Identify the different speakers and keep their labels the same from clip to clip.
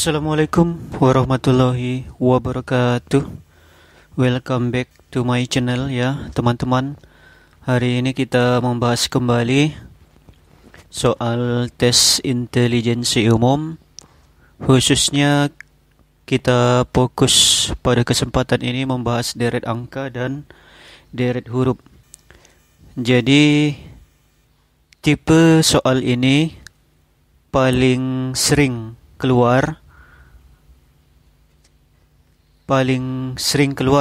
Speaker 1: Assalamualaikum warahmatullahi wabarakatuh. Welcome back to my channel ya teman-teman. Hari ini kita membahas kembali soal tes intelijensi umum. Khususnya kita fokus pada kesempatan ini membahas deret angka dan deret huruf. Jadi tipe soal ini paling sering keluar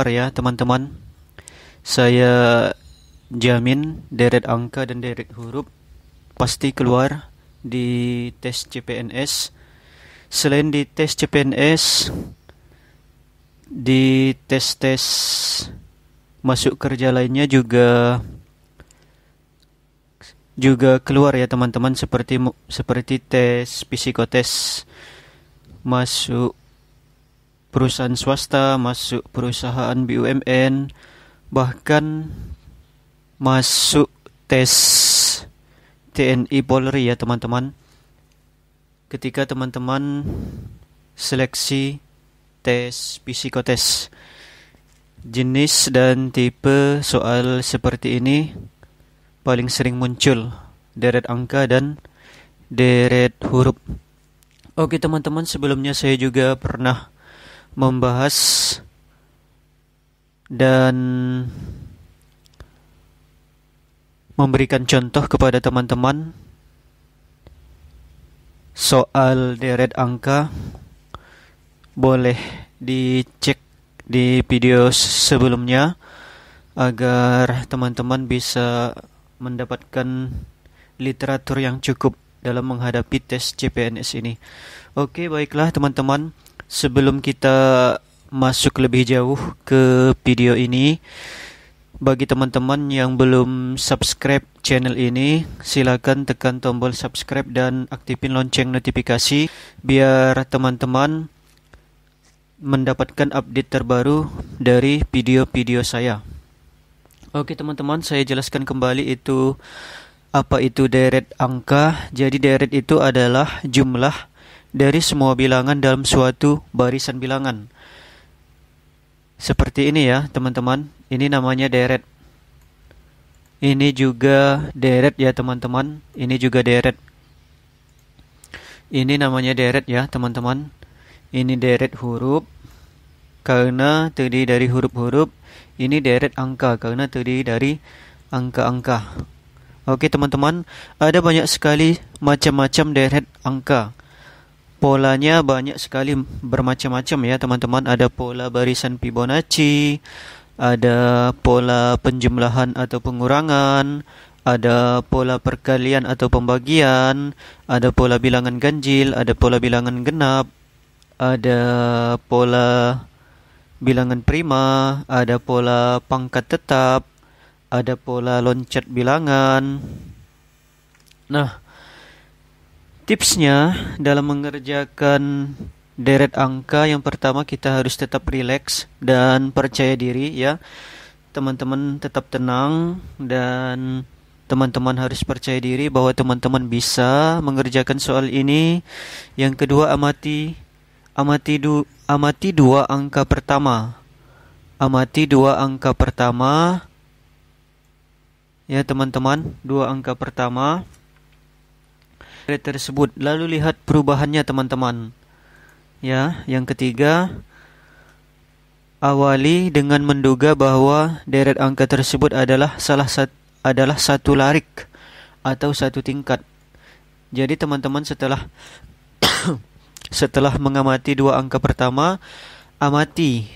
Speaker 1: ya teman-teman. Saya jamin deret angka dan deret huruf pasti keluar di tes CPNS. Selain di tes CPNS, di tes-tes masuk kerja lainnya juga keluar ya teman-teman, seperti tes psikotes masuk perusahaan swasta, masuk perusahaan BUMN, bahkan masuk tes TNI Polri ya teman-teman. Ketika teman-teman seleksi tes psikotes, jenis dan tipe soal seperti ini paling sering muncul deret angka dan deret huruf. Oke teman-teman, sebelumnya saya juga pernah membahas dan memberikan contoh kepada teman-teman soal deret angka. Boleh dicek di video sebelumnya agar teman-teman bisa mendapatkan literatur yang cukup dalam menghadapi tes CPNS ini. Oke, baiklah teman-teman, sebelum kita masuk lebih jauh ke video ini, bagi teman-teman yang belum subscribe channel ini, silakan tekan tombol subscribe dan aktifin lonceng notifikasi biar teman-teman mendapatkan update terbaru dari video-video saya. Oke teman-teman, saya jelaskan kembali apa itu deret angka. Jadi deret itu adalah jumlah dari semua bilangan dalam suatu barisan bilangan. Seperti ini ya teman-teman, ini namanya deret. Ini juga deret ya teman-teman, ini juga deret. Ini namanya deret ya teman-teman. Ini deret huruf karena terdiri dari huruf-huruf. Ini deret angka karena terdiri dari angka-angka. Oke teman-teman, ada banyak sekali macam-macam deret angka. Polanya banyak sekali, bermacam-macam ya teman-teman. Ada pola barisan Fibonacci, ada pola penjumlahan atau pengurangan, ada pola perkalian atau pembagian, ada pola bilangan ganjil, ada pola bilangan genap, ada pola bilangan prima, ada pola pangkat tetap, ada pola loncat bilangan. Nah, tipsnya dalam mengerjakan deret angka, yang pertama kita harus tetap rileks dan percaya diri ya. Teman-teman tetap tenang dan teman-teman harus percaya diri bahwa teman-teman bisa mengerjakan soal ini. Yang kedua, amati dua angka pertama. Amati dua angka pertama. Ya teman-teman, dua angka pertama tersebut, lalu lihat perubahannya teman-teman. Ya, yang ketiga, awali dengan menduga bahwa deret angka tersebut adalah satu larik atau satu tingkat. Jadi teman-teman setelah mengamati dua angka pertama, amati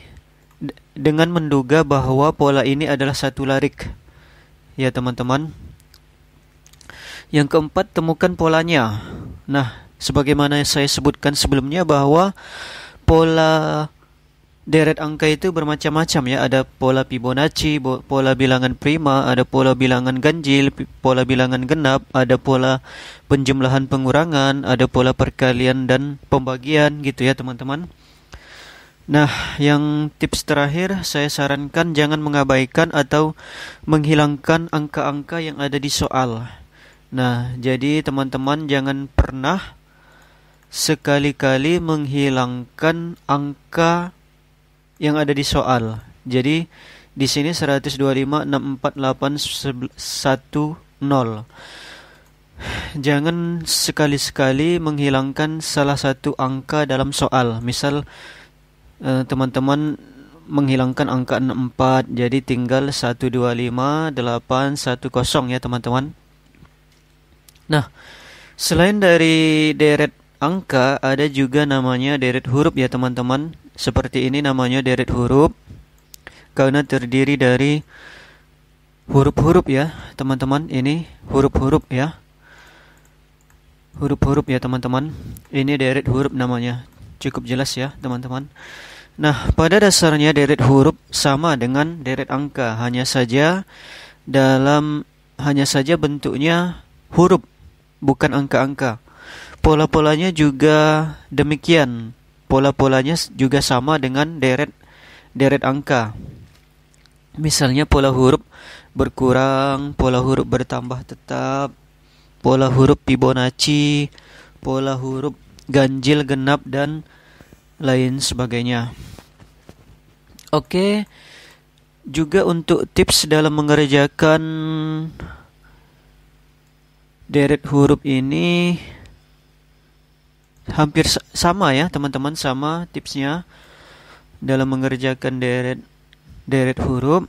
Speaker 1: dengan menduga bahwa pola ini adalah satu larik. Ya teman-teman. Yang keempat, temukan polanya. Nah, sebagaimana saya sebutkan sebelumnya bahwa pola deret angka itu bermacam-macam ya. Ada pola Fibonacci, pola bilangan prima, ada pola bilangan ganjil, pola bilangan genap, ada pola penjumlahan pengurangan, ada pola perkalian dan pembagian gitu ya teman-teman. Nah, yang tips terakhir saya sarankan jangan mengabaikan atau menghilangkan angka-angka yang ada di soal. Nah, jadi teman-teman jangan pernah sekali-kali menghilangkan angka yang ada di soal. Jadi di sini 125.64810. Jangan sekali-sekali menghilangkan salah satu angka dalam soal. Misal teman-teman menghilangkan angka 64, jadi tinggal 125.810 ya teman-teman. Nah, selain dari deret angka, ada juga namanya deret huruf ya teman-teman. Seperti ini namanya deret huruf, karena terdiri dari huruf-huruf ya teman-teman. Ini huruf-huruf ya. Huruf-huruf ya teman-teman. Ini deret huruf namanya. Cukup jelas ya teman-teman. Nah, pada dasarnya deret huruf sama dengan deret angka, hanya saja bentuknya huruf, bukan angka-angka. Pola-polanya juga demikian. Pola-polanya juga sama dengan deret angka. Misalnya pola huruf berkurang, pola huruf bertambah tetap, pola huruf Fibonacci, pola huruf ganjil genap, dan lain sebagainya. Oke, juga untuk tips dalam mengerjakan deret huruf ini hampir sama ya teman-teman, sama tipsnya dalam mengerjakan deret huruf.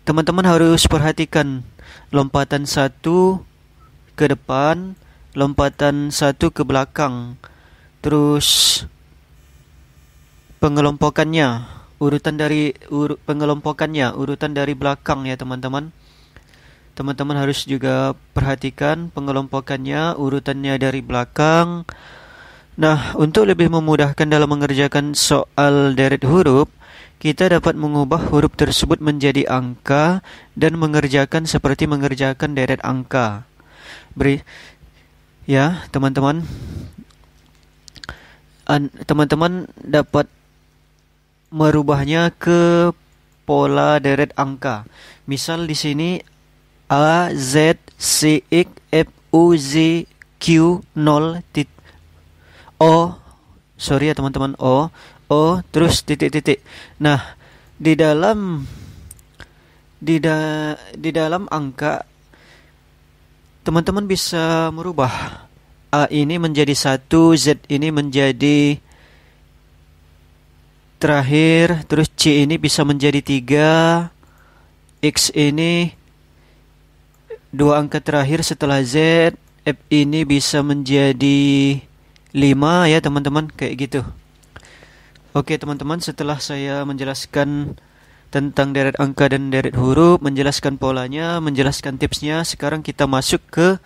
Speaker 1: Teman-teman harus perhatikan lompatan 1 ke depan, lompatan 1 ke belakang, terus pengelompokannya, urutan dari belakang ya teman-teman. Teman-teman harus juga perhatikan pengelompokannya, urutannya dari belakang. Nah, untuk lebih memudahkan dalam mengerjakan soal deret huruf, kita dapat mengubah huruf tersebut menjadi angka dan mengerjakan seperti mengerjakan deret angka. Ya, teman-teman. Teman-teman dapat merubahnya ke pola deret angka. Misal di sini A, Z, C, X, F, U, Z, Q, 0, sorry ya teman-teman, O, terus titik-titik. Nah, di dalam angka, teman-teman bisa merubah A ini menjadi 1, Z ini menjadi terakhir, terus C ini bisa menjadi 3, X ini 2 angka terakhir setelah Z, F ini bisa menjadi 5 ya teman-teman, kayak gitu. Oke teman-teman, setelah saya menjelaskan tentang deret angka dan deret huruf, menjelaskan polanya, menjelaskan tipsnya, sekarang kita masuk ke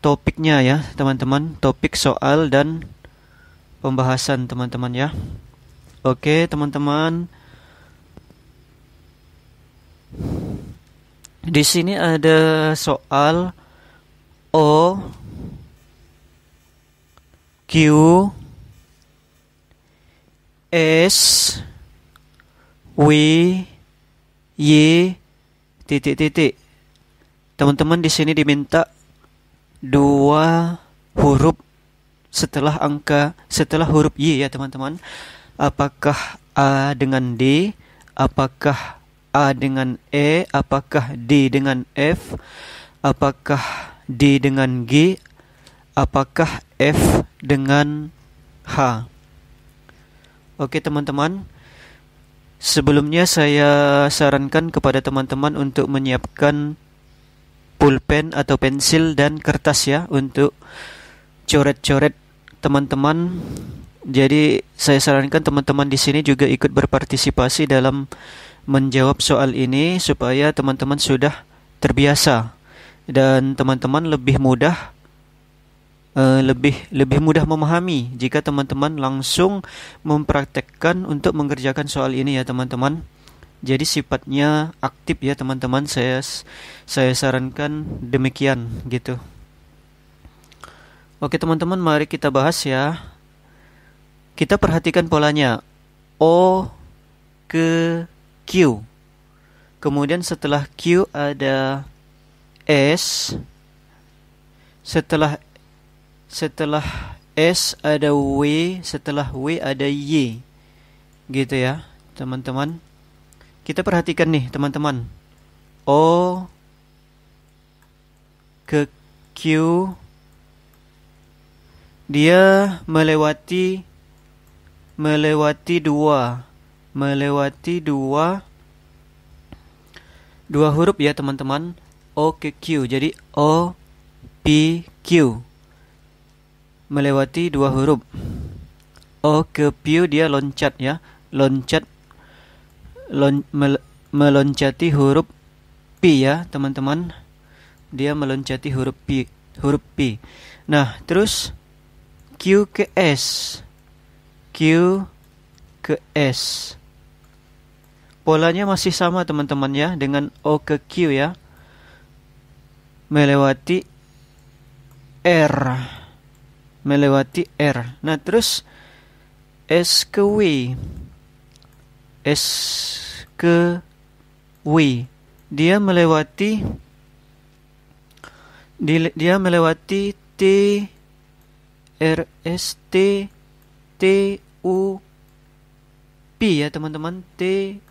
Speaker 1: topiknya ya teman-teman, topik soal dan pembahasan teman-teman ya. Oke teman-teman, di sini ada soal O, Q, S, W, Y, titik-titik. Teman-teman di sini diminta 2 huruf setelah huruf Y ya teman-teman. Apakah A dengan D, apakah A dengan E, apakah D dengan F, apakah D dengan G, apakah F dengan H. Oke teman-teman, sebelumnya saya sarankan kepada teman-teman untuk menyiapkan pulpen atau pensil dan kertas ya untuk coret-coret teman-teman. Jadi saya sarankan teman-teman di sini juga ikut berpartisipasi dalam menjawab soal ini supaya teman-teman sudah terbiasa dan teman-teman lebih mudah memahami jika teman-teman langsung mempraktekkan untuk mengerjakan soal ini ya teman-teman. Jadi sifatnya aktif ya teman-teman, saya sarankan demikian gitu. Oke teman-teman, mari kita bahas ya. Kita perhatikan polanya. O ke Q. Kemudian setelah Q ada S. Setelah setelah S ada W, setelah W ada Y. Gitu ya, teman-teman. Kita perhatikan nih, teman-teman. O ke Q, dia melewati dua huruf ya, teman-teman. O ke Q. Jadi O P Q. Melewati dua huruf. O ke P dia loncat ya. Meloncati huruf P ya, teman-teman. Dia meloncati huruf P. Nah, terus Q ke S. Polanya masih sama, teman-teman ya, dengan O ke Q ya. Melewati R. Nah, terus S ke W. Dia melewati T, R, S, T, U, P ya, teman-teman. T,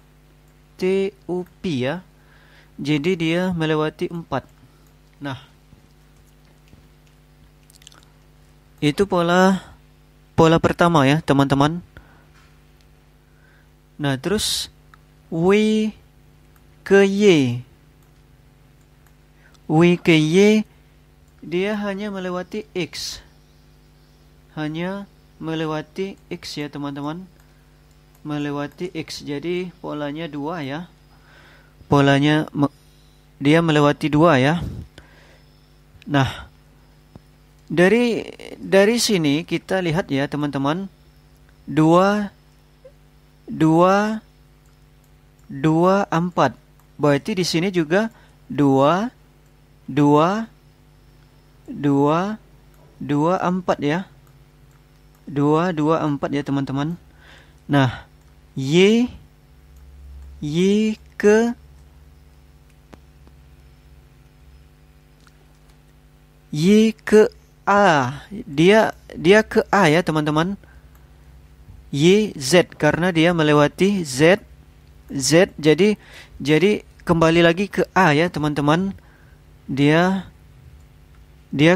Speaker 1: U, P ya. Jadi dia melewati 4. Nah, itu pola pertama ya, teman-teman. Nah, terus W ke Y. Dia hanya melewati X. Ya, teman-teman. Melewati X. Jadi polanya 2 ya. Dia melewati 2 ya. Nah, dari sini kita lihat ya, teman-teman. 2 4. Berarti di sini juga 2 4 ya. 2 4 ya, teman-teman. Nah, Y ke A. Dia ke A ya, teman-teman. Y Z, karena dia melewati Z. Jadi kembali lagi ke A ya, teman-teman. Dia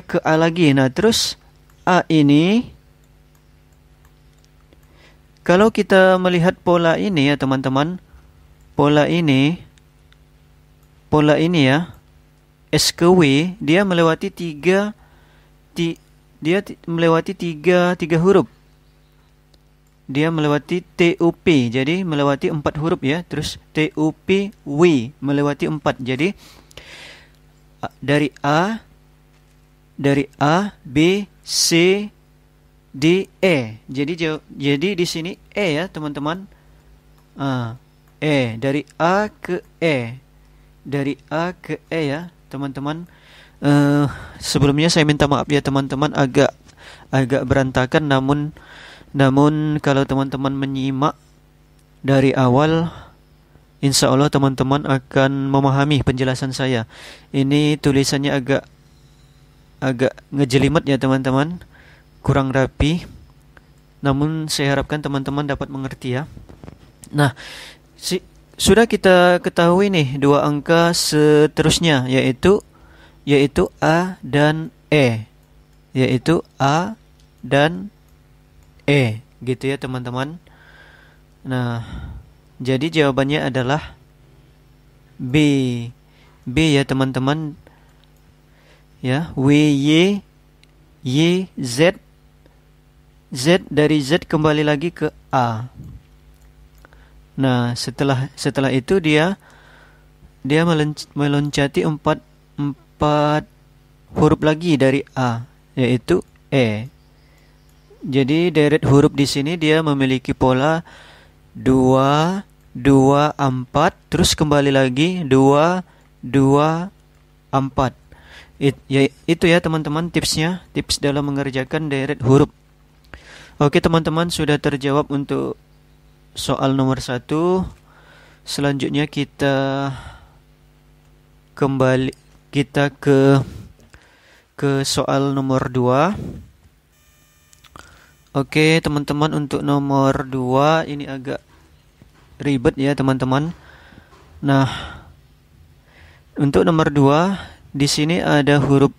Speaker 1: ke A lagi. Nah, terus A ini, kalau kita melihat pola ini ya, teman-teman. Pola ini ya. S ke W, dia melewati tiga huruf. Dia melewati TUP, jadi melewati 4 huruf ya. Terus TUP W melewati 4. Jadi dari A, B, C, D, E. Jadi di sini E ya, teman-teman. E, dari A ke E. Ya, teman-teman. Sebelumnya saya minta maaf ya, teman-teman, agak berantakan, namun kalau teman-teman menyimak dari awal, insya Allah teman-teman akan memahami penjelasan saya. Ini tulisannya agak ngejelimet ya, teman-teman, kurang rapi. Namun saya harapkan teman-teman dapat mengerti ya. Nah, sudah kita ketahui nih 2 angka seterusnya, yaitu A dan E. Gitu ya, teman-teman. Nah, jadi jawabannya adalah B ya, teman-teman. Ya, W, Y, Z. Dari Z kembali lagi ke A. Nah, setelah itu dia meloncati 4 huruf lagi dari A, yaitu E. Jadi deret huruf di sini dia memiliki pola 2 4, terus kembali lagi 2 4. Itu ya, teman-teman, tips dalam mengerjakan deret huruf. Oke, teman-teman, sudah terjawab untuk soal nomor 1. Selanjutnya kita ke soal nomor 2. Oke, teman-teman, untuk nomor 2 ini agak ribet ya, teman-teman. Nah, untuk nomor 2 di sini ada huruf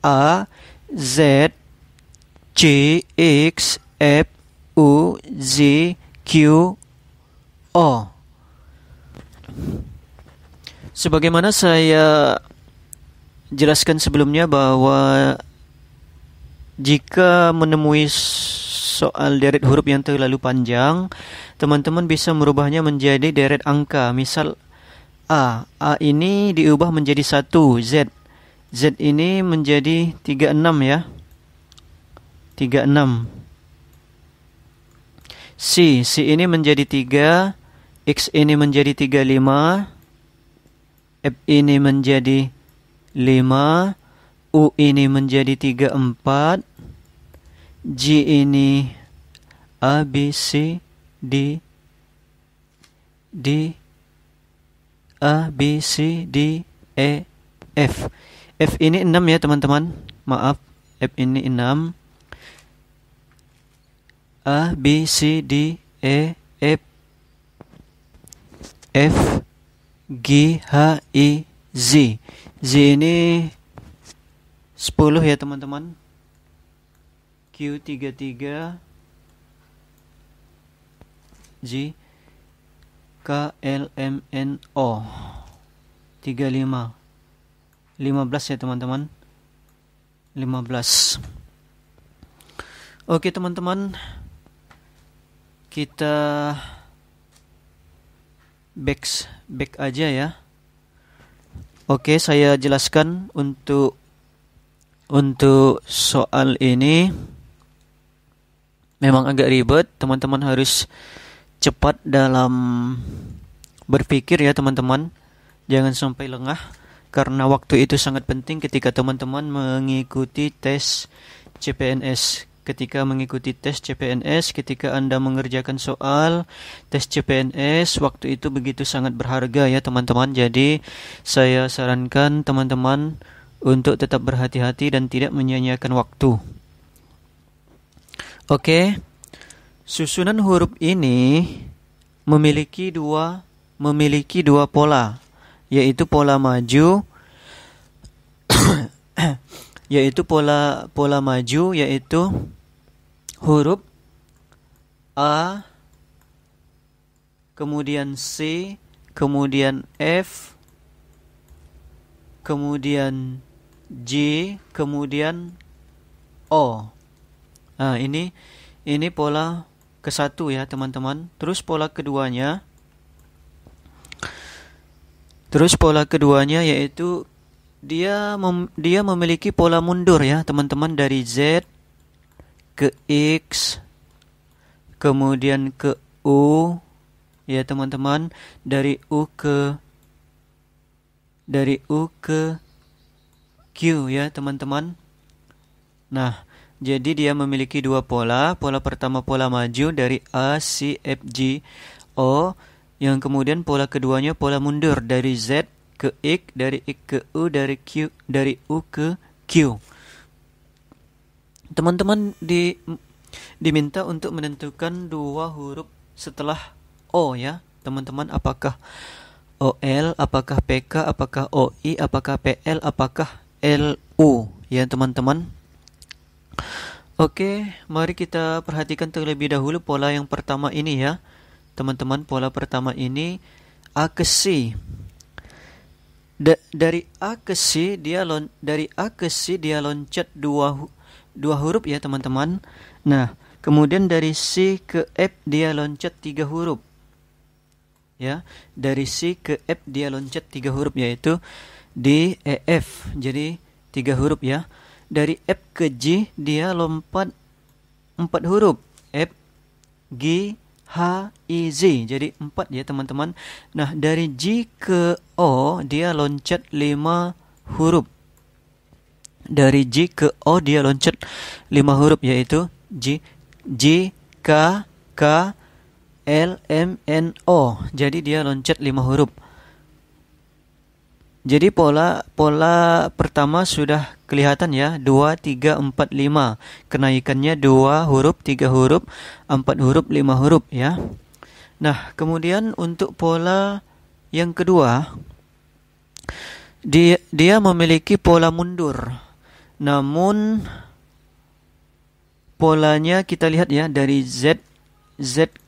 Speaker 1: A, Z, C, X, F, U, Z, Q, O. Sebagaimana saya jelaskan sebelumnya bahwa jika menemui soal deret huruf yang terlalu panjang, teman-teman bisa merubahnya menjadi deret angka. Misal A ini diubah menjadi 1, Z ini menjadi 36 ya. 36. C ini menjadi 3, X ini menjadi 35, F ini menjadi 5, U ini menjadi 34, G ini A, B, C, D, A, B, C, D, E, F. F ini 6 ya teman-teman. Maaf, F ini 6. A, B, C, D, E, F, G, H, I, Z. Z ini 10 ya teman-teman. Q 33, G, K, L, M, N, O 35. 15 ya teman-teman. 15. Oke teman-teman, kita back aja ya. Oke, saya jelaskan untuk soal ini memang agak ribet. Teman-teman harus cepat dalam berpikir ya teman-teman. Jangan sampai lengah, karena waktu itu sangat penting ketika teman-teman mengikuti tes CPNS. Ketika mengikuti tes CPNS, ketika Anda mengerjakan soal tes CPNS, waktu itu begitu sangat berharga ya teman-teman. Jadi saya sarankan teman-teman untuk tetap berhati-hati dan tidak menyia-nyiakan waktu. Oke, susunan huruf ini memiliki dua pola, yaitu pola maju, yaitu pola maju, yaitu huruf A, kemudian C, kemudian F, kemudian J, kemudian O. Nah, ini pola ke-1 ya, teman-teman. Terus pola keduanya yaitu dia memiliki pola mundur ya, teman-teman, dari Z ke X, kemudian ke U ya, teman-teman, dari U ke Q ya, teman-teman. Nah, jadi dia memiliki dua pola. Pola pertama pola maju dari A, C, F, G, O, yang kemudian pola keduanya pola mundur dari Z ke X, dari X ke U, dari U ke Q. Teman-teman diminta untuk menentukan dua huruf setelah O ya, teman-teman. Apakah OL, apakah PK, apakah OI, apakah PL, apakah LU ya, teman-teman. Oke, mari kita perhatikan terlebih dahulu pola yang pertama ini ya, teman-teman. Pola pertama ini A ke C. Dari A ke C dia loncat dua huruf ya, teman-teman. Nah, kemudian dari C ke F dia loncat 3 huruf. Ya, dari C ke F dia loncat 3 huruf, yaitu D, E, F. Jadi 3 huruf ya. Dari F ke G dia lompat 4 huruf. F, G, H, I, Z. Jadi 4 ya, teman-teman. Nah, dari G ke O dia loncat 5 huruf. Dari G ke O dia loncat 5 huruf, yaitu G, K, K, L, M, N, O. Jadi dia loncat 5 huruf. Jadi pola pertama sudah kelihatan ya, 2, 3, 4, 5. Kenaikannya 2 huruf, 3 huruf, 4 huruf, 5 huruf ya. Nah, kemudian untuk pola yang kedua, dia memiliki pola mundur. Namun polanya kita lihat ya, dari Z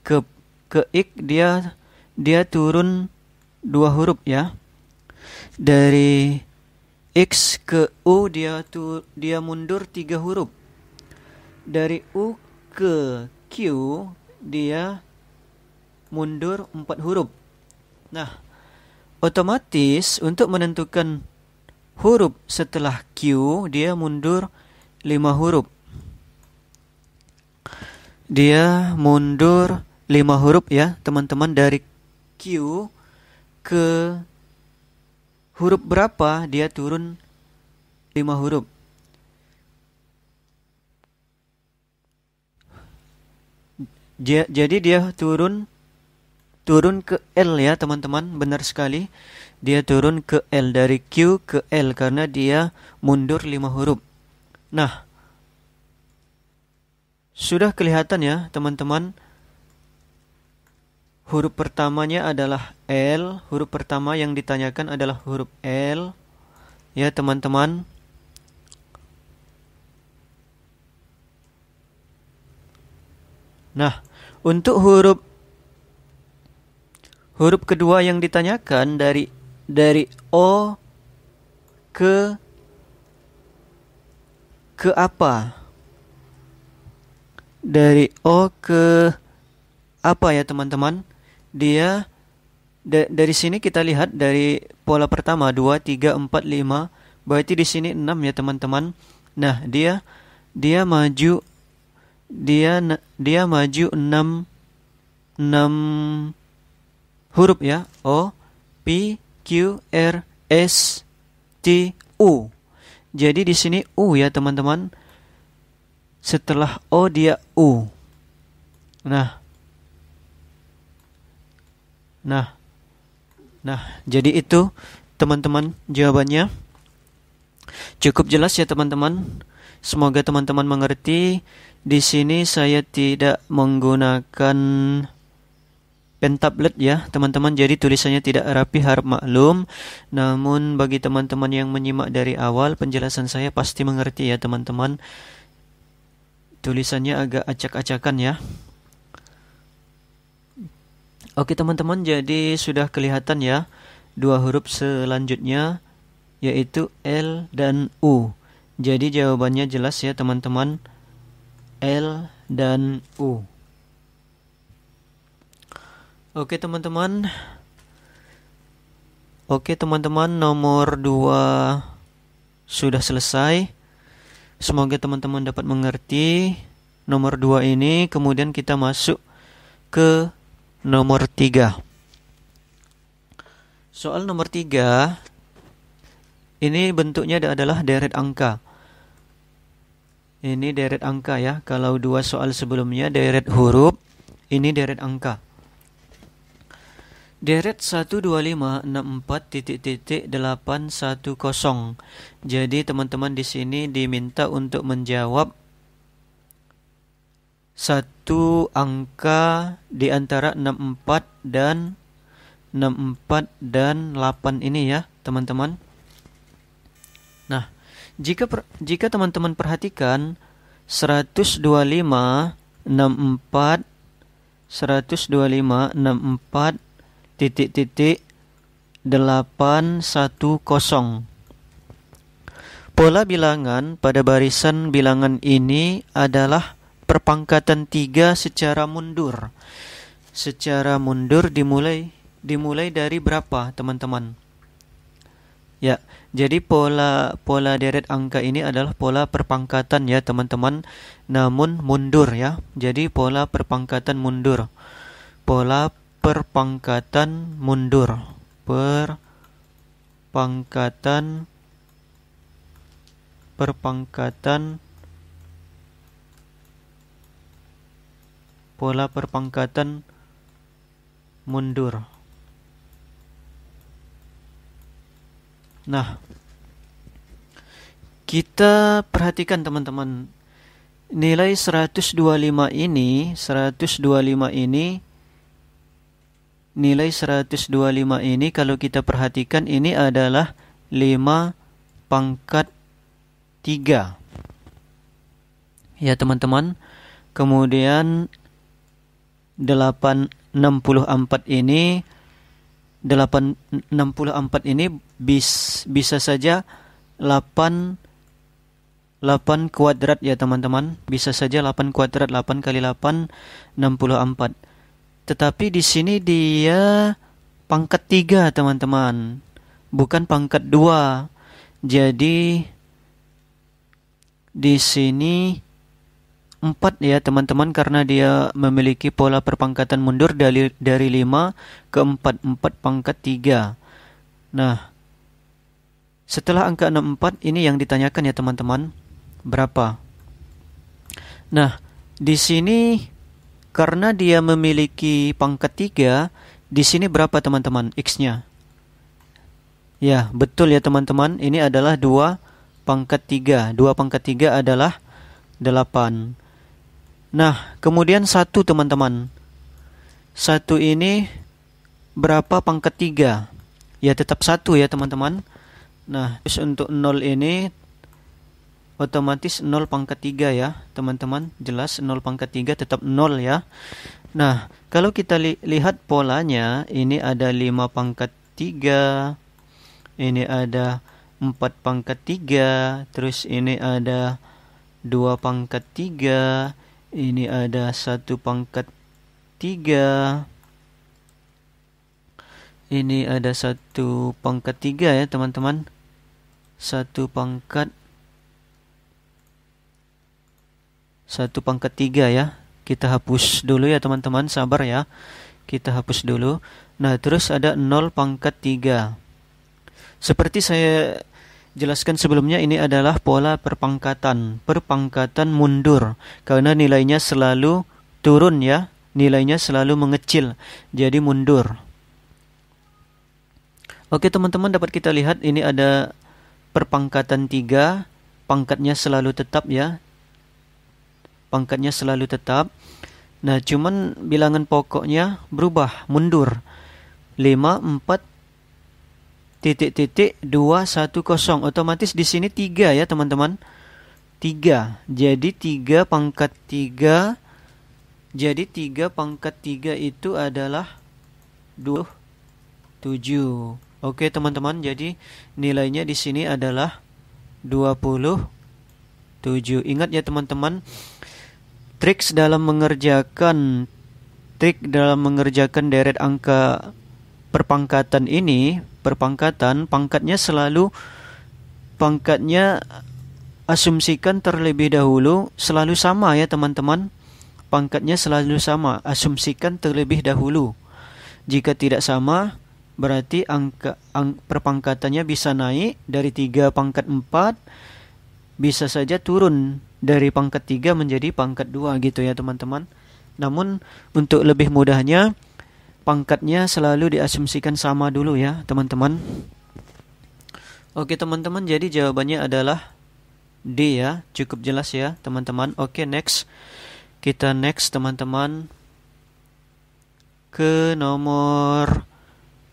Speaker 1: ke X dia turun 2 huruf ya. Dari X ke U dia mundur 3 huruf. Dari U ke Q dia mundur 4 huruf. Nah, otomatis untuk menentukan huruf setelah Q dia mundur 5 huruf. Dia mundur 5 huruf ya, teman-teman. Dari Q ke huruf berapa dia turun 5 huruf. Jadi dia turun ke L ya, teman-teman. Benar sekali. Dia turun ke L, dari Q ke L, karena dia mundur 5 huruf. Nah, sudah kelihatan ya, teman-teman. Huruf pertamanya adalah L. Huruf pertama yang ditanyakan adalah huruf L. Ya, teman-teman. Nah, untuk huruf kedua yang ditanyakan dari O ke apa? Dari O ke apa ya, teman-teman? Dia dari sini kita lihat dari pola pertama 2, 3, 4, 5, berarti di sini 6 ya, teman-teman. Nah, dia maju 6 huruf ya. O, P, Q, R, S, T, U. Jadi di sini U ya, teman-teman. Setelah O dia U. Nah, jadi itu teman-teman jawabannya. Cukup jelas ya, teman-teman. Semoga teman-teman mengerti. Di sini saya tidak menggunakan pen tablet ya, teman-teman. Jadi tulisannya tidak rapi, harap maklum. Namun bagi teman-teman yang menyimak dari awal, penjelasan saya pasti mengerti ya, teman-teman. Tulisannya agak acak-acakan ya. Oke, teman-teman, jadi sudah kelihatan ya 2 huruf selanjutnya, yaitu L dan U. Jadi jawabannya jelas ya, teman-teman. L dan U. Oke, teman-teman. Nomor 2 sudah selesai. Semoga teman-teman dapat mengerti nomor 2 ini. Kemudian kita masuk ke nomor 3. Soal nomor 3 ini bentuknya adalah deret angka. Ini deret angka ya. Kalau 2 soal sebelumnya deret huruf, ini deret angka. Deret 12564.810. Jadi teman-teman di sini diminta untuk menjawab satu angka di antara 64 dan 8 ini ya, teman-teman. Nah, jika teman-teman perhatikan 125 64 810. Pola bilangan pada barisan bilangan ini adalah perpangkatan 3 secara mundur. Secara mundur dimulai dari berapa, teman-teman? Ya, jadi pola deret angka ini adalah pola perpangkatan ya, teman-teman. Namun mundur ya. Jadi pola perpangkatan mundur. Pola perpangkatan mundur. Pola perpangkatan mundur. Nah, Kita perhatikan teman-teman. Nilai 125 ini, nilai 125 ini kalau kita perhatikan ini adalah 5 pangkat 3. Ya teman-teman. Kemudian 864 ini bisa saja 8 kuadrat ya teman-teman. Bisa saja 8 kuadrat, 8 kali 8 64. Tetapi di sini dia pangkat 3 teman-teman, bukan pangkat 2. Jadi di sini 4 ya teman-teman, karena dia memiliki pola perpangkatan mundur dari 5 ke 4, 4 pangkat 3. Nah, setelah angka 64 ini yang ditanyakan ya teman-teman, berapa? Nah, di sini karena dia memiliki pangkat 3, di sini berapa teman-teman X-nya? Ya, betul ya teman-teman, ini adalah 2 pangkat 3. 2 pangkat 3 adalah 8. Nah, kemudian 1 teman-teman. 1 ini berapa pangkat 3? Ya, tetap 1 ya teman-teman. Nah, terus untuk 0 ini otomatis 0 pangkat 3 ya teman-teman. Jelas 0 pangkat 3 tetap 0 ya. Nah, kalau kita lihat polanya, ini ada 5 pangkat 3, ini ada 4 pangkat 3, terus ini ada 2 pangkat 3, ini ada 1 pangkat 3, ini ada 1 pangkat 3 ya teman-teman. 1 pangkat 3 ya. Kita hapus dulu ya teman-teman, sabar ya. Kita hapus dulu. Nah, terus ada 0 pangkat 3. Seperti saya jelaskan sebelumnya, ini adalah pola perpangkatan mundur, karena nilainya selalu turun ya, nilainya selalu mengecil, jadi mundur. Oke teman-teman, dapat kita lihat ini ada perpangkatan 3, pangkatnya selalu tetap ya, pangkatnya selalu tetap. Nah, cuman bilangan pokoknya berubah, mundur. 5, 4, titik 2 1 0. Otomatis di sini 3 ya teman-teman. 3. Jadi 3 pangkat 3. Jadi 3 pangkat 3 itu adalah 27. Oke teman-teman, jadi nilainya di sini adalah 27. Ingat ya teman-teman, trik dalam mengerjakan deret angka perpangkatan ini, pangkatnya asumsikan terlebih dahulu selalu sama ya teman-teman. Pangkatnya selalu sama, asumsikan terlebih dahulu. Jika tidak sama, berarti perpangkatannya bisa naik dari 3 pangkat 4, bisa saja turun dari pangkat 3 menjadi pangkat 2 gitu ya teman-teman. Namun untuk lebih mudahnya, pangkatnya selalu diasumsikan sama dulu ya teman-teman. Oke teman-teman, jadi jawabannya adalah D ya. Cukup jelas ya teman-teman. Oke, next. Kita next teman-teman ke nomor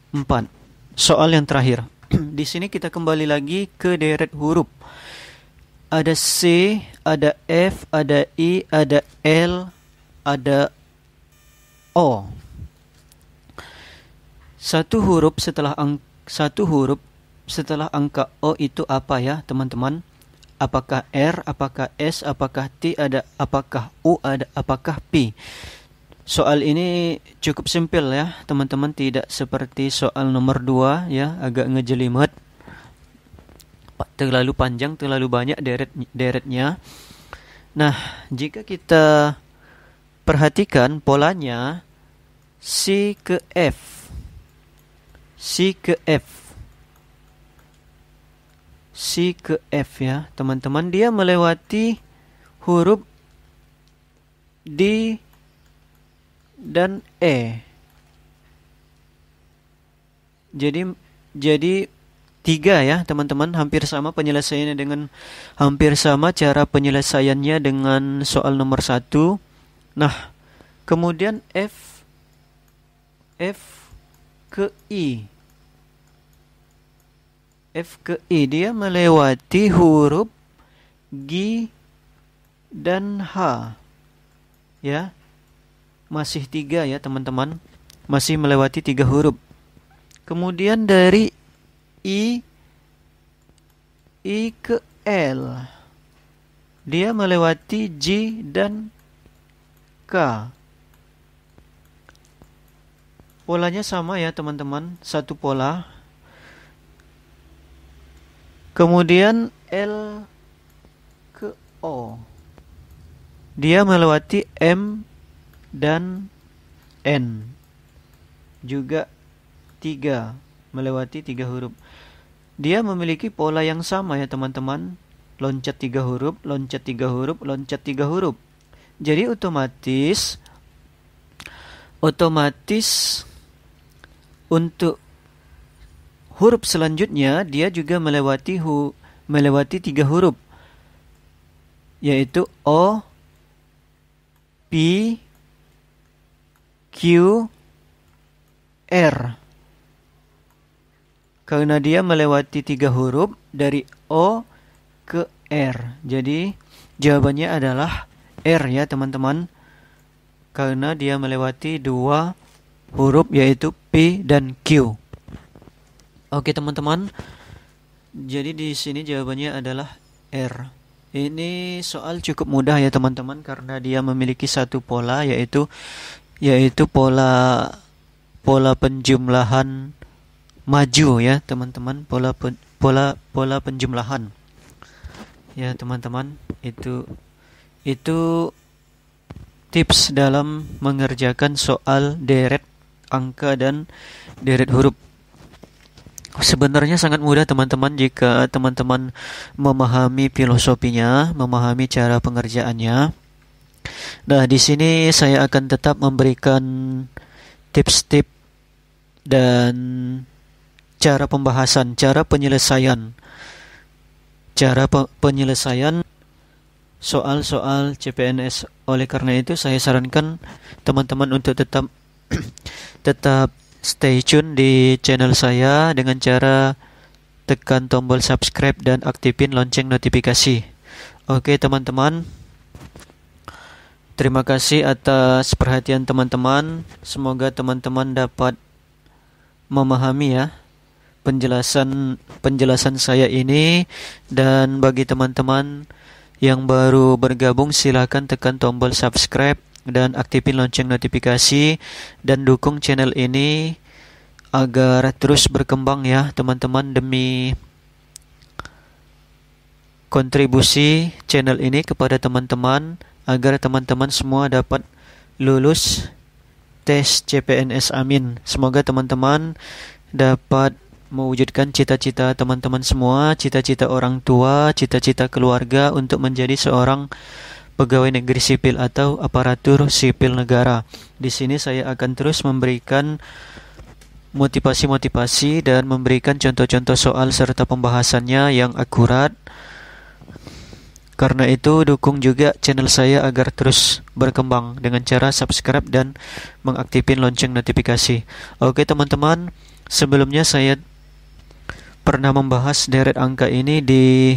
Speaker 1: 4. Soal yang terakhir. Di sini kita kembali lagi ke deret huruf. Ada C, ada F, ada I, ada L, ada O. Satu huruf setelah angka O itu apa ya teman-teman? Apakah R, apakah S, apakah T, apakah U, apakah P? Soal ini cukup simpel ya teman-teman, tidak seperti soal nomor 2 ya, agak ngejelimet, terlalu panjang, terlalu banyak deretnya. Nah, jika kita perhatikan polanya, C ke F ya teman-teman, dia melewati huruf D dan E. Jadi 3 ya teman-teman, hampir sama penyelesaiannya hampir sama cara penyelesaiannya dengan soal nomor 1. Nah, kemudian F ke I. F ke I dia melewati huruf G dan H. Ya. Masih 3 ya teman-teman. Masih melewati 3 huruf. Kemudian dari I ke L. Dia melewati J dan K. Polanya sama ya teman-teman, satu pola. Kemudian L ke O. Dia melewati M dan N. Juga 3, melewati 3 huruf. Dia memiliki pola yang sama ya teman-teman. Loncat 3 huruf, loncat 3 huruf, loncat 3 huruf. Jadi otomatis untuk huruf selanjutnya dia juga melewati 3 huruf, yaitu O, P, Q, R. Karena dia melewati 3 huruf dari O ke R. Jadi jawabannya adalah R ya teman-teman. Karena dia melewati 2 huruf yaitu P dan Q. Oke teman-teman. Jadi di sini jawabannya adalah R. Ini soal cukup mudah ya teman-teman karena dia memiliki satu pola yaitu pola penjumlahan maju ya teman-teman, pola penjumlahan. Ya teman-teman, itu tips dalam mengerjakan soal deret angka dan deret huruf. Sebenarnya sangat mudah teman-teman jika teman-teman memahami filosofinya, memahami cara pengerjaannya. Nah, di sini saya akan tetap memberikan tips-tips dan cara pembahasan, cara penyelesaian soal-soal CPNS. Oleh karena itu saya sarankan teman-teman untuk tetap stay tune di channel saya dengan cara tekan tombol subscribe dan aktifin lonceng notifikasi. Oke teman-teman, terima kasih atas perhatian teman-teman. Semoga teman-teman dapat memahami ya penjelasan saya ini. Dan bagi teman-teman yang baru bergabung, silakan tekan tombol subscribe dan aktifin lonceng notifikasi dan dukung channel ini agar terus berkembang ya teman-teman, demi kontribusi channel ini kepada teman-teman agar teman-teman semua dapat lulus tes CPNS. Amin. Semoga teman-teman dapat mewujudkan cita-cita teman-teman semua, cita-cita orang tua, cita-cita keluarga untuk menjadi seorang pegawai negeri sipil atau aparatur sipil negara. Di sini saya akan terus memberikan motivasi-motivasi dan memberikan contoh-contoh soal serta pembahasannya yang akurat. Karena itu dukung juga channel saya agar terus berkembang dengan cara subscribe dan mengaktifkan lonceng notifikasi. Oke teman-teman, sebelumnya saya pernah membahas deret angka ini di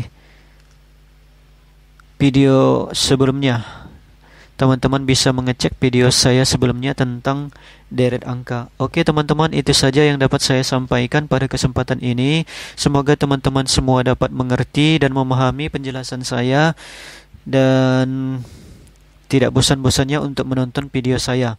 Speaker 1: video sebelumnya. Teman-teman bisa mengecek video saya sebelumnya tentang deret angka. Oke teman-teman, itu saja yang dapat saya sampaikan pada kesempatan ini. Semoga teman-teman semua dapat mengerti dan memahami penjelasan saya dan tidak bosan-bosannya untuk menonton video saya.